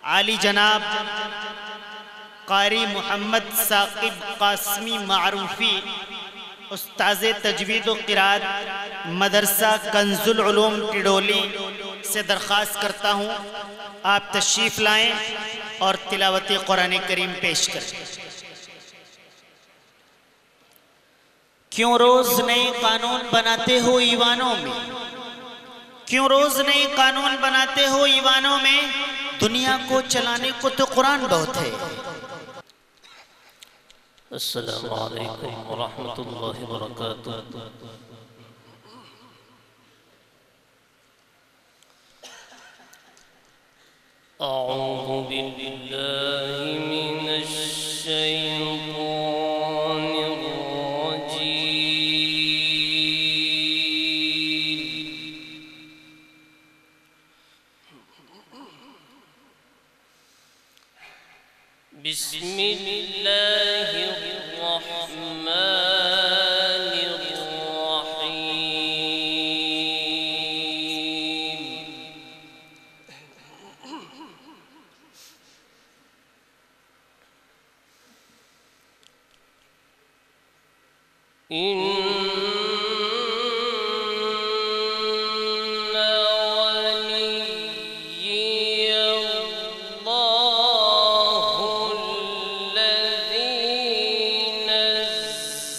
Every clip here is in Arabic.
आली जनाब कारी मोहम्मद साकिब कासमी मारूफी उस्ताज़ तजवीद व क़िरात मदरसा कंजुल उलूम टिडोली से दरख्वास्त करता हूँ आप तशरीफ़ लाएं और तिलावत कुरान करीम पेश करें। क्यों रोज़ नए कानून बनाते हो ईवानों में, क्यों रोज़ नए कानून बनाते हो ईवानों में, दुनिया को चलाने को तो कुरान बहुत है। अस्सलामु अलैकुम व रहमतुल्लाहि व बरकातुहू। अऊज़ु बिल्लाहि मिनश शैतानिर रजीम। बिस्मिल्लाहिर रहमानिर रहीम। इन्ना वलिय्यल्लाहुल्लज़ी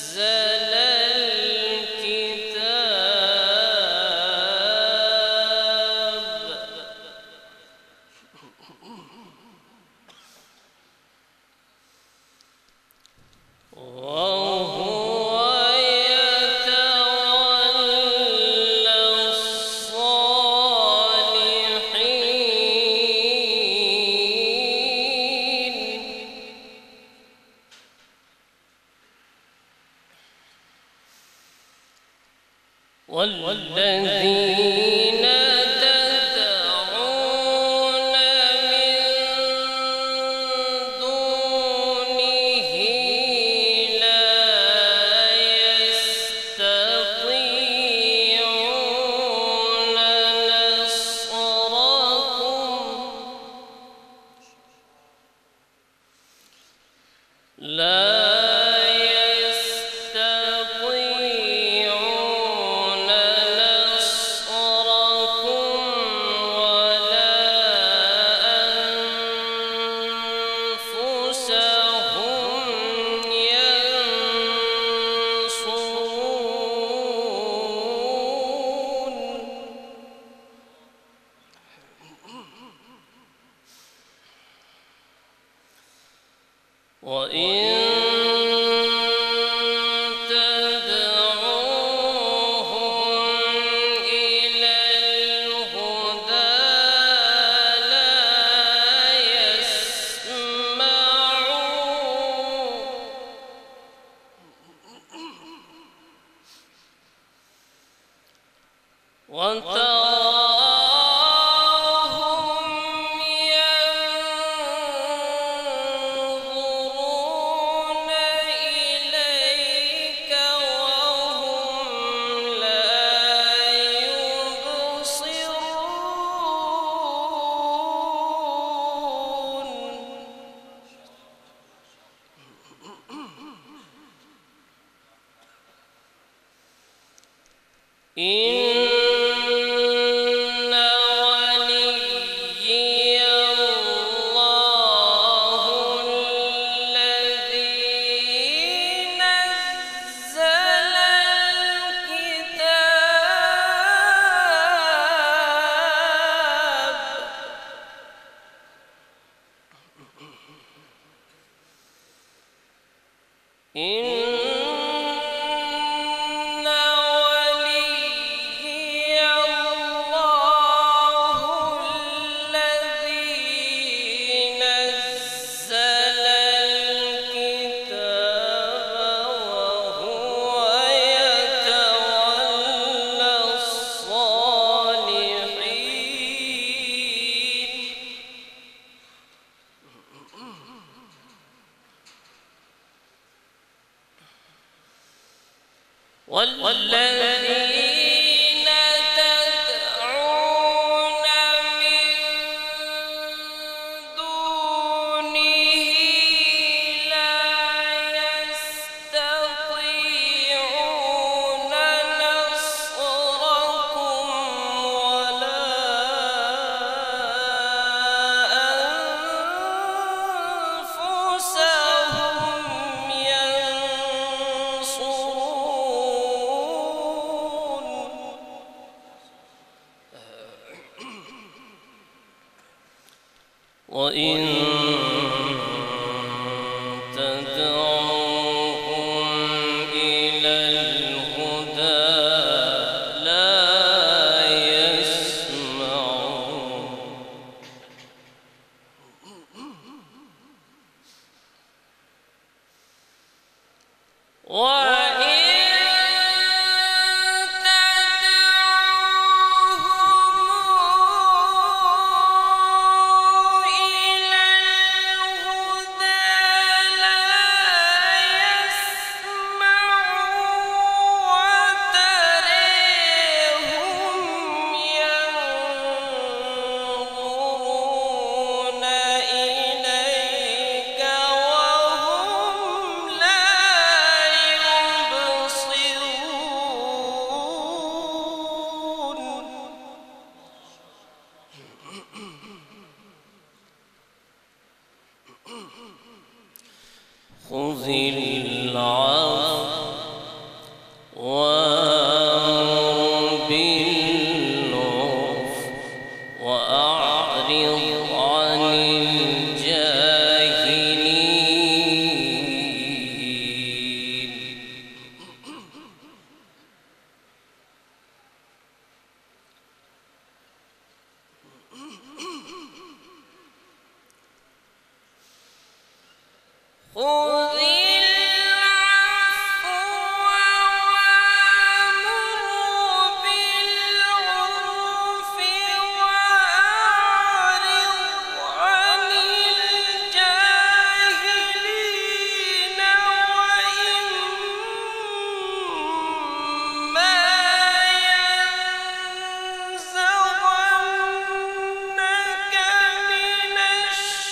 नज़्ज़लल किताब वहुव والذين تدعون من دونه لا يستطيعون نصركم وإن تدعوهم إلى الهدى لا يسمعون وتراهم ينظرون إليك وهم لا يبصرون. إن وليي الله الذي نزل الكتاب. إن وليي وإن تدعوهم إلى الهدى لا يسمعون خذ العفو وأمر بالعرف وأعرض عن الجاهلين خذ العفو وأمر بالعرف وأعرض عن الجاهلين وإما ينزغنك من الشيطان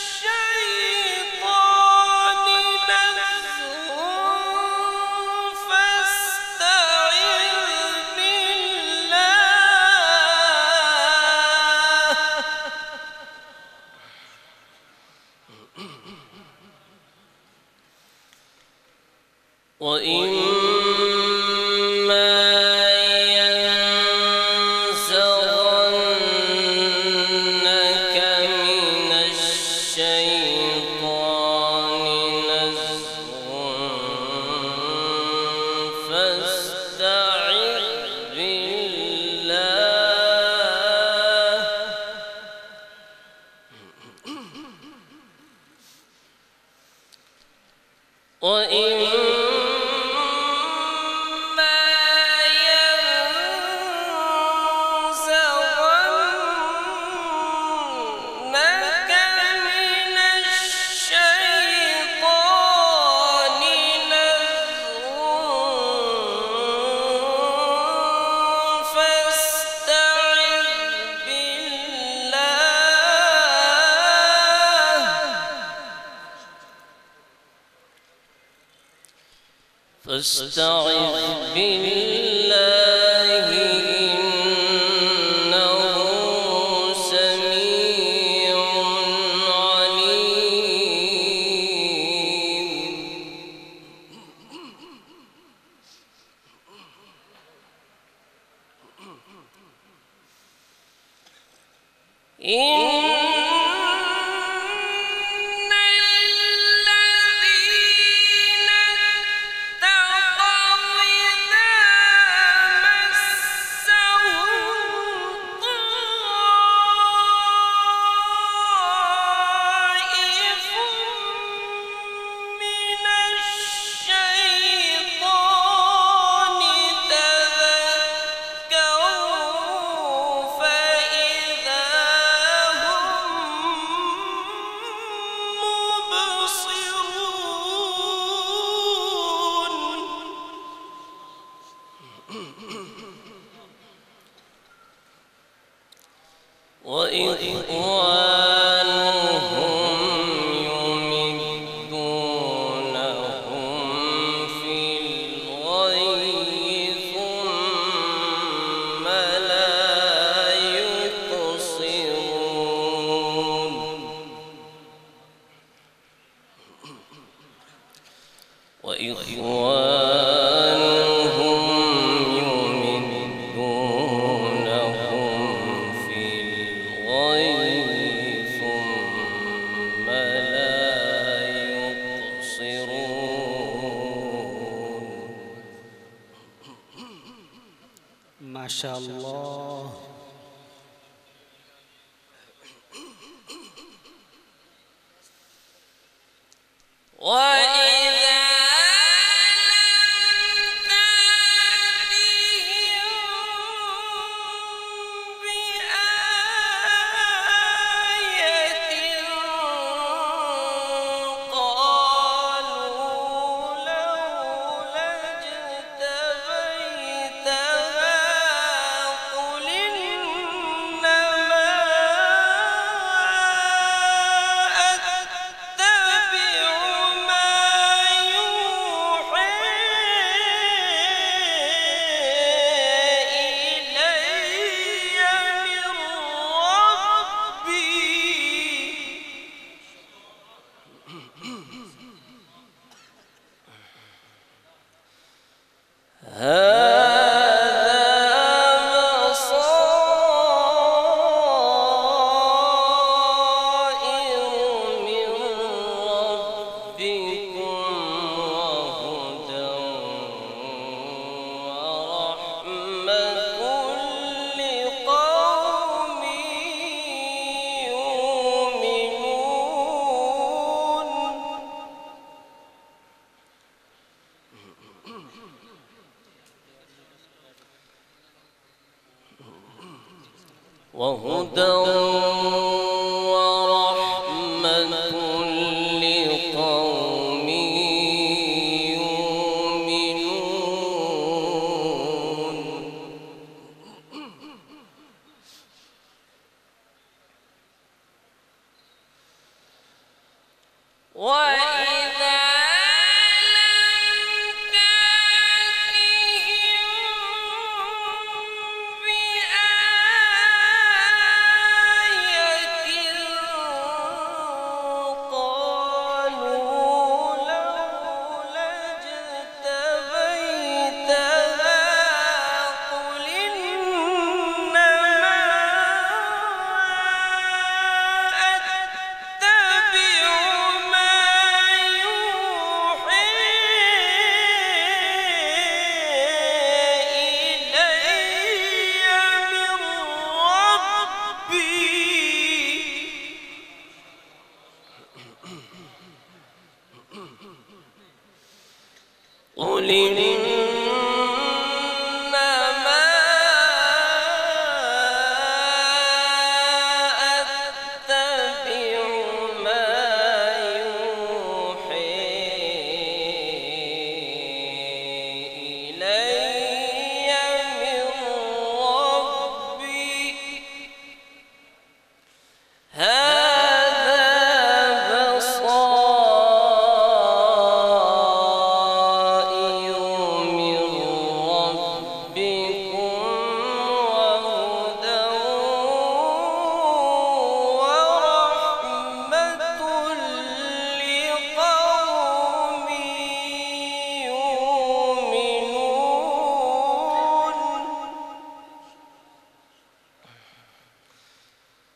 وإما ينزغنك من الشيطان نزغ فاستعذ بالله وإما ينزغنك من الشيطان نزغ فاستعذ بالله إنه سميع عليم وإخوانهم يمدونهم في الغي ثم لا يقصرون وإخوانهم يمدونهم في الغي माशाअल्लाह। وهدى ورحمة لقوم يؤمنون. وإذا قل إنما أتبع ما يوحي إلي من ربي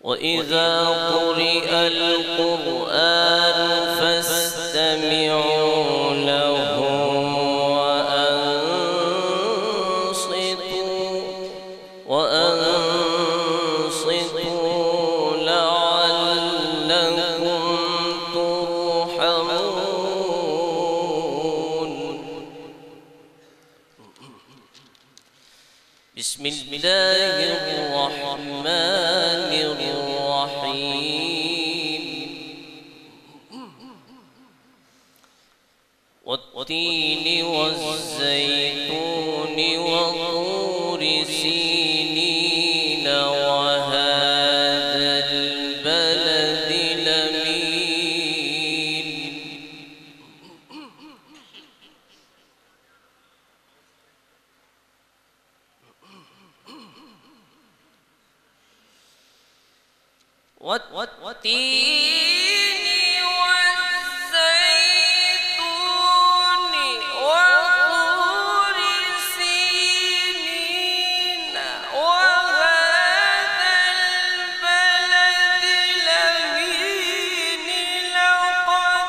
وإذا قرئ القرآن فاستمعوا له وأنصتوا لعلكم ترحمون. بسم الله الرحمن الرحيم. والتين والزيتون وطور سينين وهذا البلد الأمين. والتين والزيتون وطور سينين وهذا البلد الأمين. لقد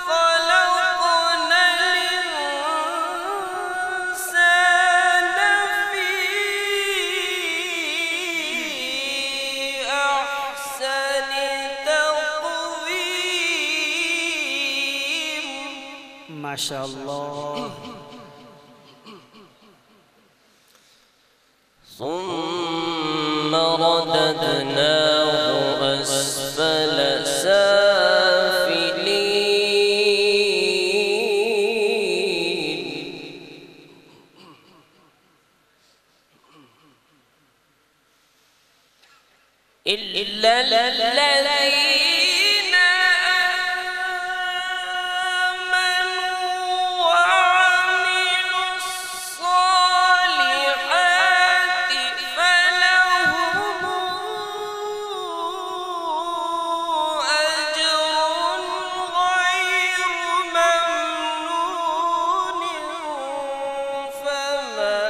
خلقنا الإنسان في माशाअल्लाह। ثم رددناه أسفل سافلين إلا الذين آمنوا وعملوا الصالحات فلهم أجر غير ممنون فما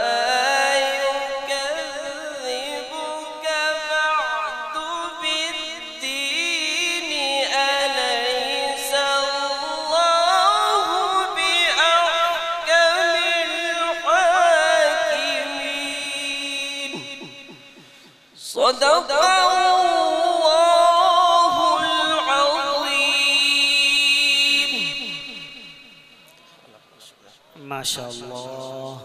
يكذبك بعد بالدين أليس الله بأحكم الحاكمين صدق الله العظيم माशाअल्लाह।